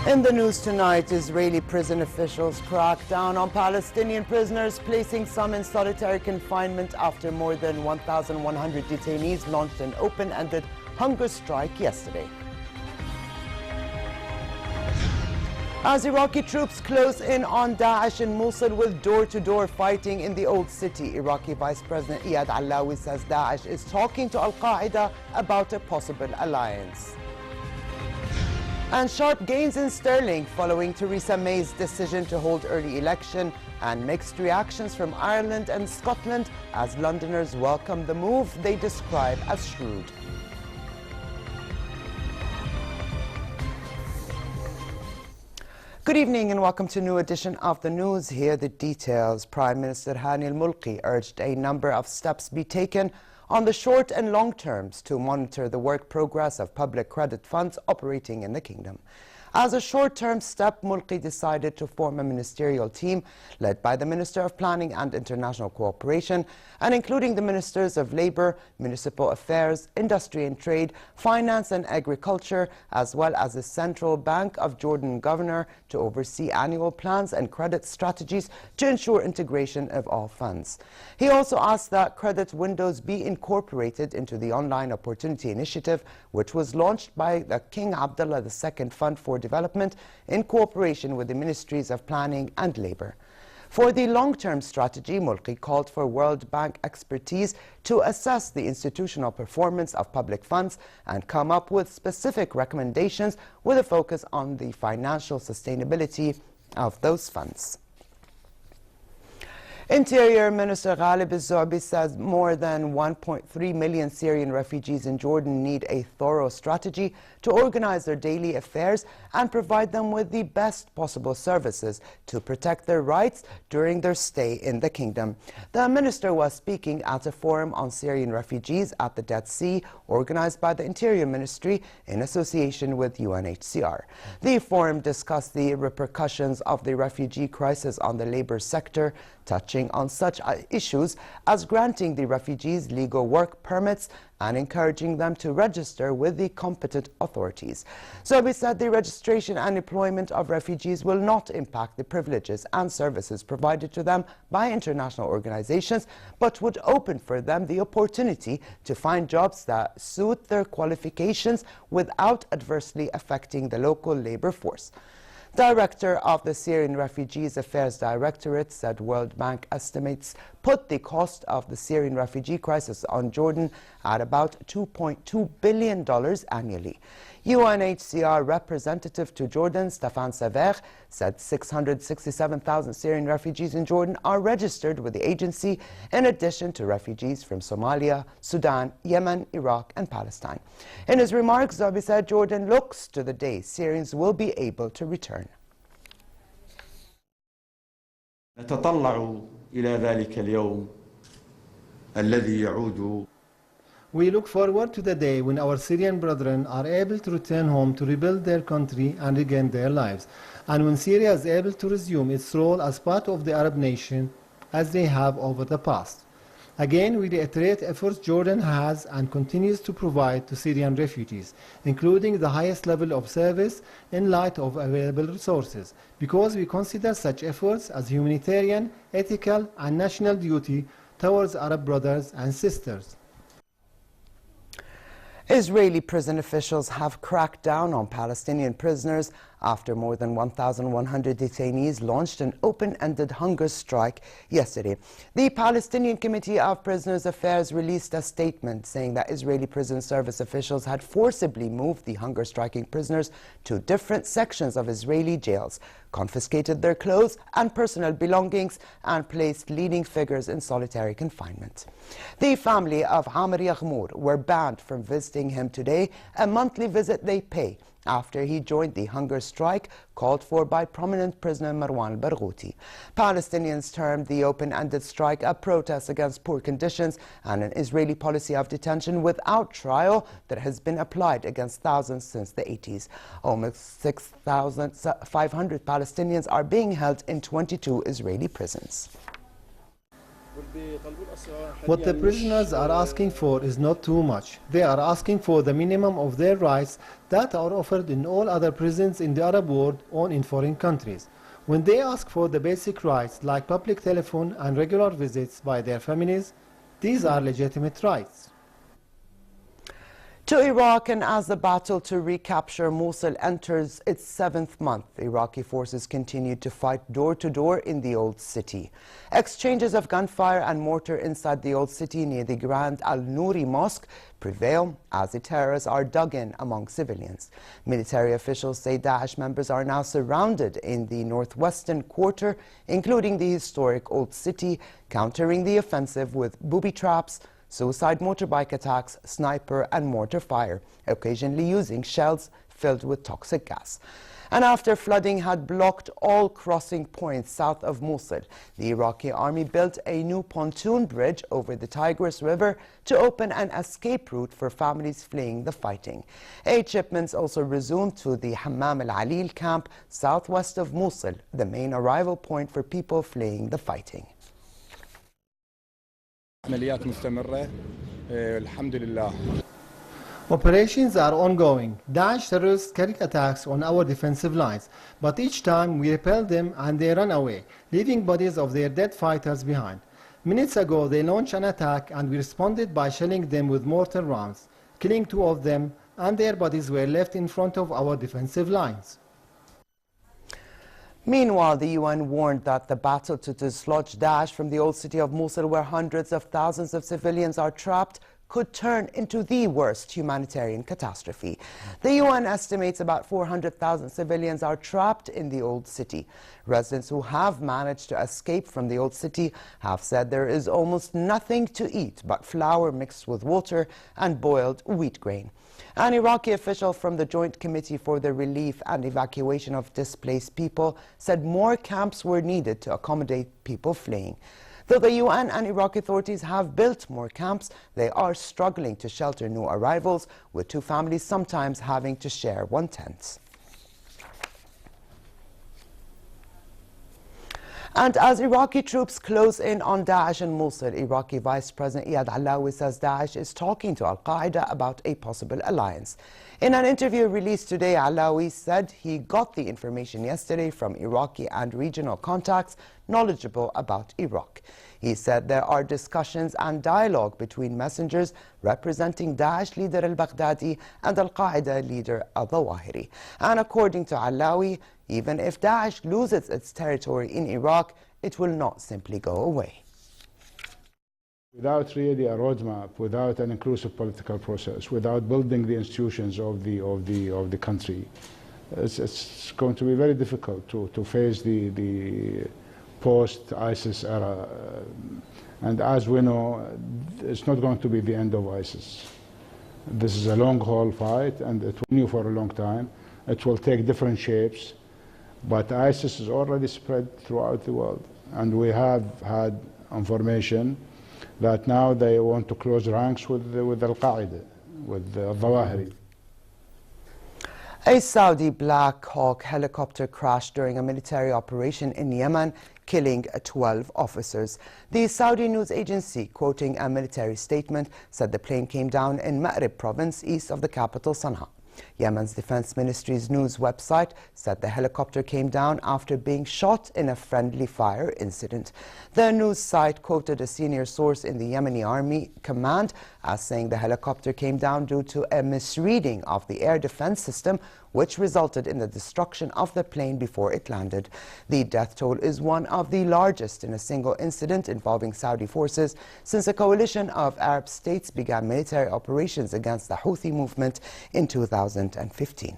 In the news tonight, Israeli prison officials crack down on Palestinian prisoners, placing some in solitary confinement after more than 1,100 detainees launched an open-ended hunger strike yesterday. As Iraqi troops close in on Daesh in Mosul with door-to-door fighting in the old city, Iraqi Vice President Iyad Allawi says Daesh is talking to Al-Qaeda about a possible alliance. And sharp gains in sterling following Theresa May's decision to hold early election, and mixed reactions from Ireland and Scotland as Londoners welcome the move they describe as shrewd. Good evening and welcome to a new edition of the news. Here are the details. Prime Minister Hani al-Mulki urged a number of steps be taken on the short and long terms to monitor the work progress of public credit funds operating in the kingdom. As a short-term step, Mulki decided to form a ministerial team led by the Minister of Planning and International Cooperation and including the Ministers of Labour, Municipal Affairs, Industry and Trade, Finance and Agriculture, as well as the Central Bank of Jordan Governor to oversee annual plans and credit strategies to ensure integration of all funds. He also asked that credit windows be incorporated into the Online Opportunity Initiative, which was launched by the King Abdullah II Fund for Development in cooperation with the Ministries of Planning and Labour. For the long-term strategy, Mulki called for World Bank expertise to assess the institutional performance of public funds and come up with specific recommendations with a focus on the financial sustainability of those funds. Interior Minister Khalid al-Zu'bi says more than 1.3 million Syrian refugees in Jordan need a thorough strategy to organize their daily affairs and provide them with the best possible services to protect their rights during their stay in the kingdom. The minister was speaking at a forum on Syrian refugees at the Dead Sea organized by the Interior Ministry in association with UNHCR. The forum discussed the repercussions of the refugee crisis on the labor sector, touching on such issues as granting the refugees legal work permits and encouraging them to register with the competent authorities. Zu'bi said the registration and employment of refugees will not impact the privileges and services provided to them by international organizations, but would open for them the opportunity to find jobs that suit their qualifications without adversely affecting the local labor force. Director of the Syrian Refugees Affairs Directorate said World Bank estimates put the cost of the Syrian refugee crisis on Jordan at about $2.2 billion annually. UNHCR representative to Jordan, Stefan Sever, said 667,000 Syrian refugees in Jordan are registered with the agency, in addition to refugees from Somalia, Sudan, Yemen, Iraq and Palestine. In his remarks, Zu'bi said Jordan looks to the day Syrians will be able to return. نتطلع إلى ذلك اليوم الذي يعود. We look forward to the day when our Syrian brethren are able to return home to rebuild their country and regain their lives, and when Syria is able to resume its role as part of the Arab nation as they have over the past. Again, we reiterate efforts Jordan has and continues to provide to Syrian refugees, including the highest level of service in light of available resources, because we consider such efforts as humanitarian, ethical and national duty towards Arab brothers and sisters. Israeli prison officials have cracked down on Palestinian prisoners after more than 1,100 detainees launched an open-ended hunger strike yesterday. The Palestinian Committee of Prisoners' Affairs released a statement saying that Israeli prison service officials had forcibly moved the hunger-striking prisoners to different sections of Israeli jails, confiscated their clothes and personal belongings, and placed leading figures in solitary confinement. The family of Amr Yaghmour were banned from visiting him today, a monthly visit they pay after he joined the hunger strike called for by prominent prisoner Marwan al-Barghouti. Palestinians termed the open-ended strike a protest against poor conditions and an Israeli policy of detention without trial that has been applied against thousands since the 80s. Almost 6,500 Palestinians are being held in 22 Israeli prisons. What the prisoners are asking for is not too much. They are asking for the minimum of their rights that are offered in all other prisons in the Arab world or in foreign countries. When they ask for the basic rights like public telephone and regular visits by their families, these are legitimate rights. To Iraq, and as the battle to recapture Mosul enters its 7th month, Iraqi forces continue to fight door to door in the old city. Exchanges of gunfire and mortar inside the old city near the Grand Al-Nouri Mosque prevail as the terrorists are dug in among civilians. Military officials say Daesh members are now surrounded in the northwestern quarter, including the historic old city, countering the offensive with booby traps, suicide motorbike attacks, sniper and mortar fire, occasionally using shells filled with toxic gas. And after flooding had blocked all crossing points south of Mosul, the Iraqi army built a new pontoon bridge over the Tigris River to open an escape route for families fleeing the fighting. Aid shipments also resumed to the Hammam al-Alil camp southwest of Mosul, the main arrival point for people fleeing the fighting. عمليات مستمرة الحمد لله. Operations are ongoing. Daesh terrorists carry attacks on our defensive lines, but each time we repel them and they run away, leaving bodies of their dead fighters behind. Minutes ago they launched an attack and we responded by shelling them with mortar rounds, killing 2 of them, and their bodies were left in front of our defensive lines. Meanwhile, the UN warned that the battle to dislodge Daesh from the old city of Mosul, where hundreds of thousands of civilians are trapped, could turn into the worst humanitarian catastrophe. The UN estimates about 400,000 civilians are trapped in the old city. Residents who have managed to escape from the old city have said there is almost nothing to eat but flour mixed with water and boiled wheat grain. An Iraqi official from the Joint Committee for the Relief and Evacuation of Displaced People said more camps were needed to accommodate people fleeing. Though the UN and Iraqi authorities have built more camps, they are struggling to shelter new arrivals, with 2 families sometimes having to share 1 tent. And as Iraqi troops close in on Daesh in Mosul, Iraqi Vice President Iyad Allawi says Daesh is talking to Al-Qaeda about a possible alliance. In an interview released today, Allawi said he got the information yesterday from Iraqi and regional contacts knowledgeable about Iraq. He said there are discussions and dialogue between messengers representing Daesh leader al-Baghdadi and Al-Qaeda leader al-Zawahiri. And according to Allawi, even if Daesh loses its territory in Iraq, it will not simply go away. Without really a roadmap, without an inclusive political process, without building the institutions of the country, it's going to be very difficult to face the post-ISIS era. And as we know, it's not going to be the end of ISIS. This is a long-haul fight, and it will continue for a long time. It will take different shapes, but ISIS is already spread throughout the world. And we have had information that now they want to close ranks with Al-Qaeda, with Al-Zawahiri. A Saudi Black Hawk helicopter crashed during a military operation in Yemen, killing 12 officers. The Saudi news agency, quoting a military statement, said the plane came down in Ma'rib province, east of the capital Sana'a. Yemen's Defense Ministry's news website said the helicopter came down after being shot in a friendly fire incident. The news site quoted a senior source in the Yemeni Army Command as saying the helicopter came down due to a misreading of the air defense system, which resulted in the destruction of the plane before it landed. The death toll is one of the largest in a single incident involving Saudi forces since a coalition of Arab states began military operations against the Houthi movement in 2015.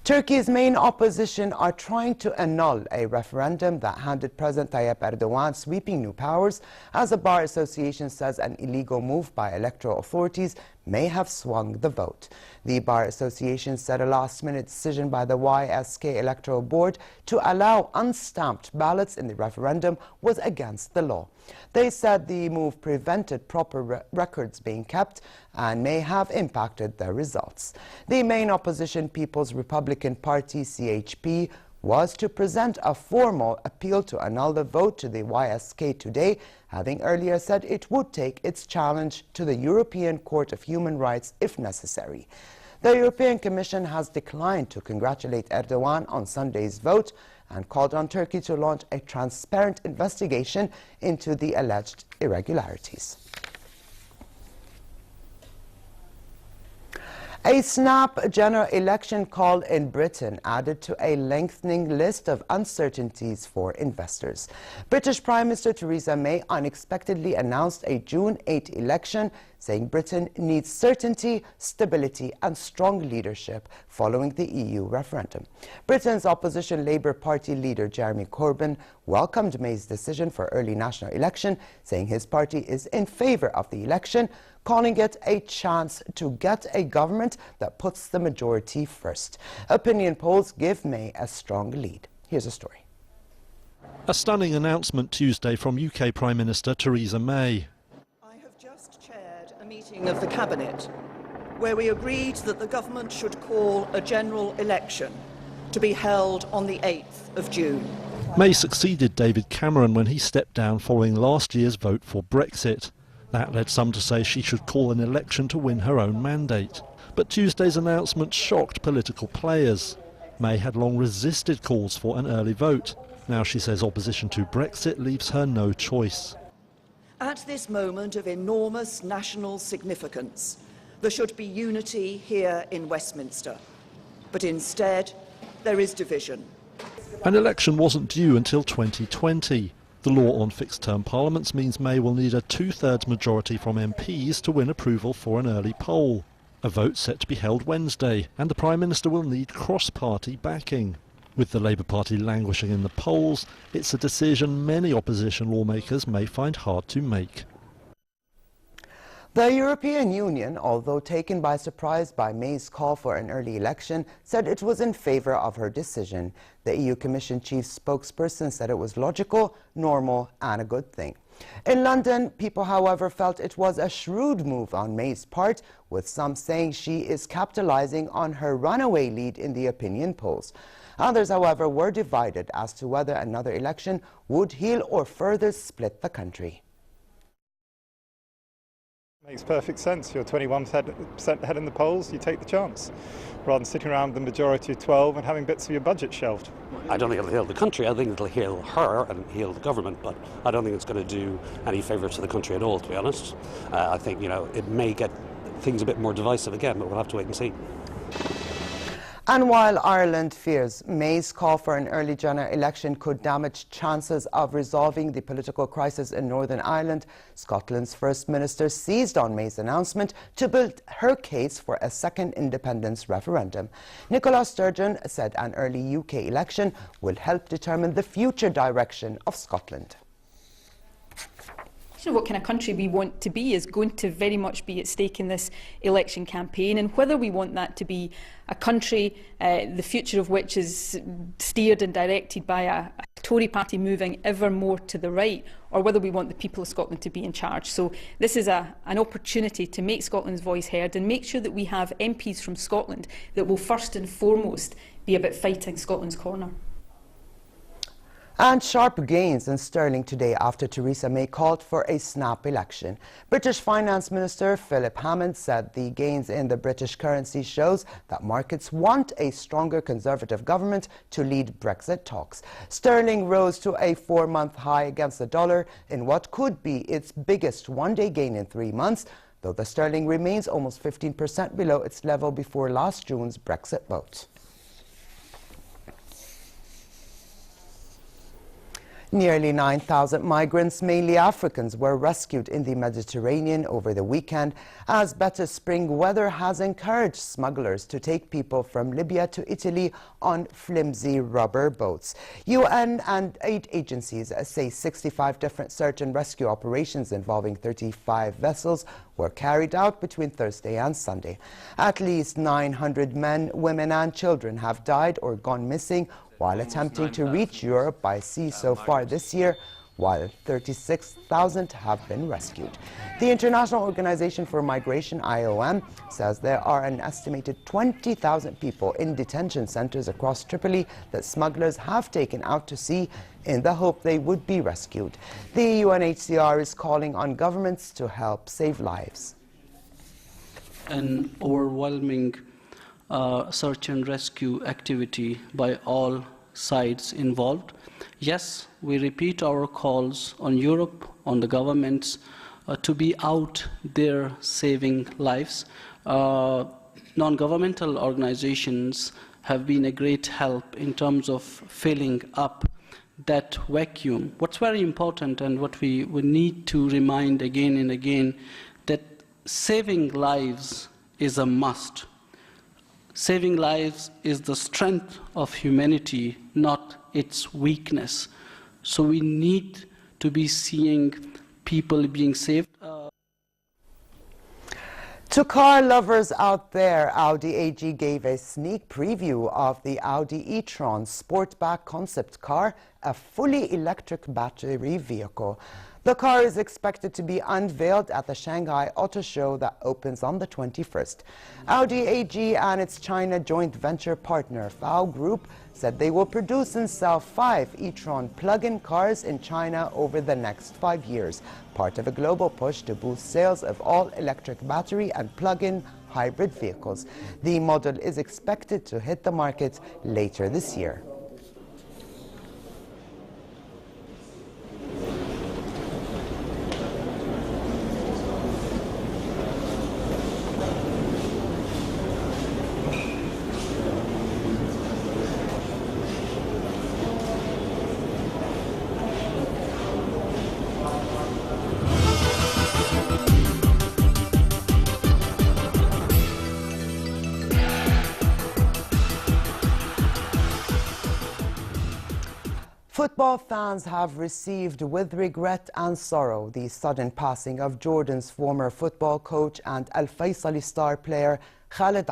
Turkey's main opposition are trying to annul a referendum that handed President Tayyip Erdogan sweeping new powers, as the Bar Association says an illegal move by electoral authorities may have swung the vote. The Bar Association said a last-minute decision by the YSK Electoral Board to allow unstamped ballots in the referendum was against the law. They said the move prevented proper records being kept and may have impacted the results. The main opposition, People's Republican Party, CHP, was to present a formal appeal to annul the vote to the YSK today, having earlier said it would take its challenge to the European Court of Human Rights if necessary. The European Commission has declined to congratulate Erdogan on Sunday's vote and called on Turkey to launch a transparent investigation into the alleged irregularities. A snap general election call in Britain added to a lengthening list of uncertainties for investors. British Prime Minister Theresa May unexpectedly announced a June 8 election, saying Britain needs certainty, stability and strong leadership following the EU referendum. Britain's opposition Labour Party leader Jeremy Corbyn welcomed May's decision for early national election, saying his party is in favour of the election, calling it a chance to get a government that puts the majority first. Opinion polls give May a strong lead. Here's a story. A stunning announcement Tuesday from UK Prime Minister Theresa May. I have just chaired a meeting of the Cabinet where we agreed that the government should call a general election to be held on the 8th of June. May succeeded David Cameron when he stepped down following last year's vote for Brexit. That led some to say she should call an election to win her own mandate. But Tuesday's announcement shocked political players. May had long resisted calls for an early vote. Now she says opposition to Brexit leaves her no choice. At this moment of enormous national significance, there should be unity here in Westminster. But instead, there is division. An election wasn't due until 2020. The law on fixed-term parliaments means May will need a two-thirds majority from MPs to win approval for an early poll. A vote set to be held Wednesday, and the Prime Minister will need cross-party backing. With the Labour Party languishing in the polls, it's a decision many opposition lawmakers may find hard to make. The European Union, although taken by surprise by May's call for an early election, said it was in favour of her decision. The EU Commission chief spokesperson said it was logical, normal and a good thing. In London, people, however, felt it was a shrewd move on May's part, with some saying she is capitalising on her runaway lead in the opinion polls. Others, however, were divided as to whether another election would heal or further split the country. Makes perfect sense. You're 21% ahead in the polls, you take the chance, rather than sitting around with the majority of 12 and having bits of your budget shelved. I don't think it'll heal the country. I think it'll heal her and heal the government, but I don't think it's going to do any favours to the country at all, to be honest. I think, it may get things a bit more divisive again, but we'll have to wait and see. And while Ireland fears May's call for an early general election could damage chances of resolving the political crisis in Northern Ireland, Scotland's First Minister seized on May's announcement to build her case for a second independence referendum. Nicola Sturgeon said an early UK election will help determine the future direction of Scotland. What kind of country we want to be is going to very much be at stake in this election campaign, and whether we want that to be a country the future of which is steered and directed by a Tory party moving ever more to the right, or whether we want the people of Scotland to be in charge. So this is an opportunity to make Scotland's voice heard and make sure that we have MPs from Scotland that will first and foremost be about fighting Scotland's corner. And sharp gains in sterling today after Theresa May called for a snap election. British Finance Minister Philip Hammond said the gains in the British currency shows that markets want a stronger Conservative government to lead Brexit talks. Sterling rose to a 4-month high against the dollar in what could be its biggest one-day gain in 3 months, though the sterling remains almost 15% below its level before last June's Brexit vote. Nearly 9,000 migrants, mainly Africans, were rescued in the Mediterranean over the weekend as better spring weather has encouraged smugglers to take people from Libya to Italy on flimsy rubber boats. UN and aid agencies say 65 different search and rescue operations involving 35 vessels were carried out between Thursday and Sunday. At least 900 men, women and children have died or gone missing while attempting to reach Europe by sea so far this year, while 36,000 have been rescued. The International Organization for Migration, IOM, says there are an estimated 20,000 people in detention centers across Tripoli that smugglers have taken out to sea in the hope they would be rescued. The UNHCR is calling on governments to help save lives. An overwhelming search and rescue activity by all sides involved. Yes, we repeat our calls on Europe, on the governments, to be out there saving lives. Non-governmental organizations have been a great help in terms of filling up that vacuum. What's very important and what we need to remind again and again, that saving lives is a must. Saving lives is the strength of humanity, not its weakness. So we need to be seeing people being saved. To car lovers out there, Audi AG gave a sneak preview of the Audi e-tron Sportback concept car, a fully electric battery vehicle. The car is expected to be unveiled at the Shanghai Auto Show that opens on the 21st. Audi AG and its China joint venture partner, FAO Group, said they will produce and sell 5 e-tron plug-in cars in China over the next 5 years, part of a global push to boost sales of all-electric battery and plug-in hybrid vehicles. The model is expected to hit the market later this year. Football fans have received with regret and sorrow the sudden passing of Jordan's former football coach and Al Faisali star player Khalid,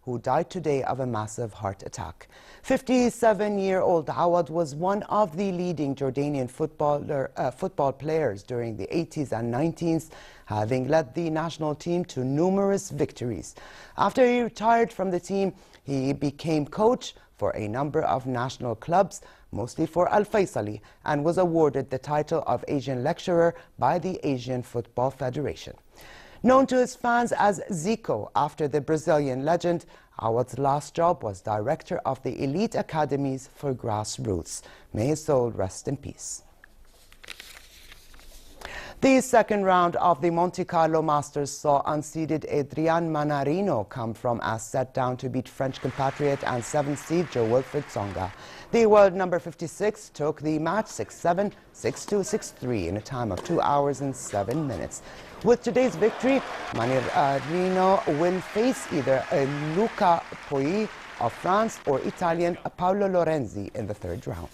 who died today of a massive heart attack. 57-year-old Awad was one of the leading Jordanian football players during the 80s and 90s, having led the national team to numerous victories. After he retired from the team, he became coach for a number of national clubs, mostly for Al Faisali, and was awarded the title of Asian Lecturer by the Asian Football Federation. Known to his fans as Zico after the Brazilian legend, Awad's last job was director of the elite academies for grassroots. May his soul rest in peace. The second round of the Monte Carlo Masters saw unseeded Adrian Manarino come from a set down to beat French compatriot and 7th seed Jo-Wilfried Tsonga. The world number 56 took the match 6-7, 6-2, 6-3 in a time of 2 hours and 7 minutes. With today's victory, Manarino will face either Luca Pouille of France or Italian Paolo Lorenzi in the third round.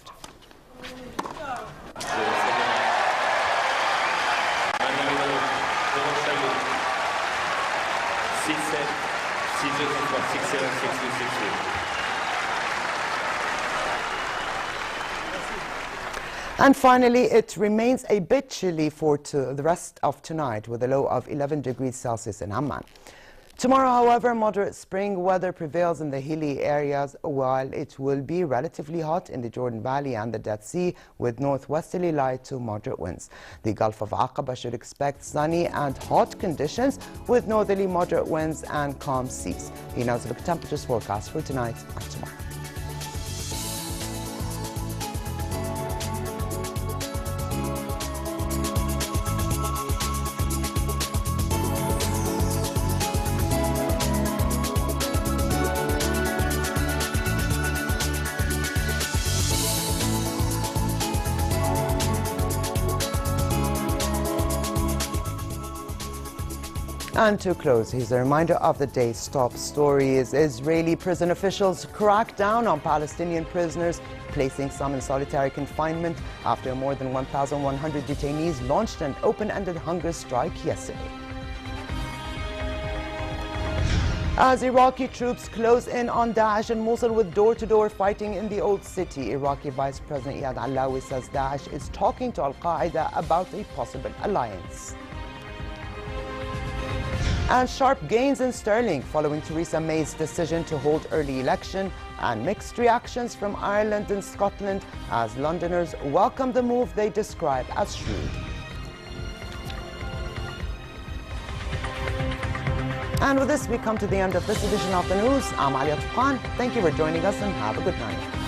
And finally, it remains a bit chilly for the rest of tonight with a low of 11 degrees Celsius in Amman. Tomorrow, however, moderate spring weather prevails in the hilly areas, while it will be relatively hot in the Jordan Valley and the Dead Sea with northwesterly light to moderate winds. The Gulf of Aqaba should expect sunny and hot conditions with northerly moderate winds and calm seas. He knows the temperatures forecast for tonight and tomorrow. And to close, here's a reminder of the day's top stories. Israeli prison officials crack down on Palestinian prisoners, placing some in solitary confinement after more than 1,100 detainees launched an open-ended hunger strike yesterday. As Iraqi troops close in on Daesh in Mosul with door-to-door fighting in the old city, Iraqi Vice President Iyad Allawi says Daesh is talking to Al-Qaeda about a possible alliance. And sharp gains in sterling following Theresa May's decision to hold early election, and mixed reactions from Ireland and Scotland as Londoners welcome the move they describe as shrewd. And with this, we come to the end of this edition of the news. I'm Ali Atqan. Thank you for joining us and have a good night.